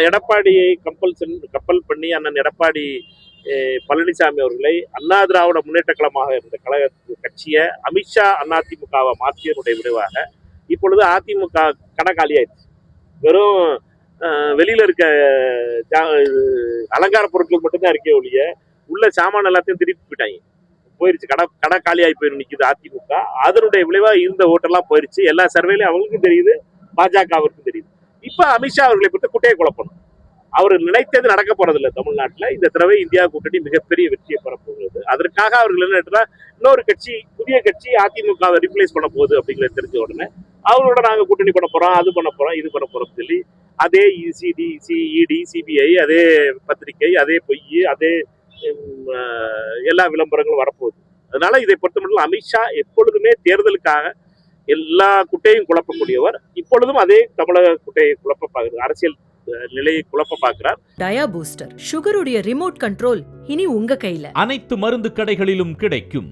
எடப்பாடியை கப்பல் பண்ணி அண்ணன் எடப்பாடி பழனிசாமி அவர்களை அண்ணா திராவிட முன்னேற்ற கழகமாக இருந்த கட்சியை அமித்ஷா அதிமுகவை மாற்றியதனுடைய விளைவாக இப்பொழுது அதிமுக கடகாலியாயிடுச்சு. வெறும் வெளியில இருக்க அலங்கார பொருட்கள் மட்டும்தான் இருக்கே ஒழிய உள்ள சாமான எல்லாத்தையும் திருப்பி போயிட்டாங்க. போயிருச்சு, கடை காலியாகி போயிரு நிற்குது அதிமுக. அதனுடைய விளைவாக இருந்த ஓட்டெல்லாம் போயிருச்சு. எல்லா சர்வேலையும் அவங்களுக்கும் தெரியுது, பாஜகவிற்கும் தெரியுது. இப்ப அமித்ஷா அவர்களை பற்றி குட்டையை குழப்பணும். அவர் நினைத்தது நடக்க போறதில்லை. தமிழ்நாட்டில் இந்த தடவை இந்தியா கூட்டணி மிகப்பெரிய வெற்றியை பெறப்போகிறது. அதற்காக அவர்கள் என்ன இன்னொரு கட்சி, புதிய கட்சி அதிமுகவை ரீப்ளேஸ் பண்ண போகுது அப்படிங்கிறது தெரிஞ்ச உடனே அவரோட நாங்க கூட்டணி பண்ண போறோம், அது பண்ண போறோம், இது பண்ண போறோம் சொல்லி அதே இடி சிபிஐ, அதே பத்திரிகை, அதே பொய், அதே எல்லா விளம்பரங்களும் வரப்போகுது. அதனால இதை பொறுத்த மட்டும் அமித்ஷா எப்பொழுதுமே தேர்தலுக்காக எல்லா குட்டையும் குழப்பக்கூடியவர். இப்பொழுதும் அதே தமிழக குட்டையை குழப்ப பார்க்கிறார், அரசியல் நிலையை குழப்ப பார்க்கிறார். டயா பூஸ்டர் சுகருடைய ரிமோட் கண்ட்ரோல் இனி உங்க கையில. அனைத்து மருந்து கடைகளிலும் கிடைக்கும்.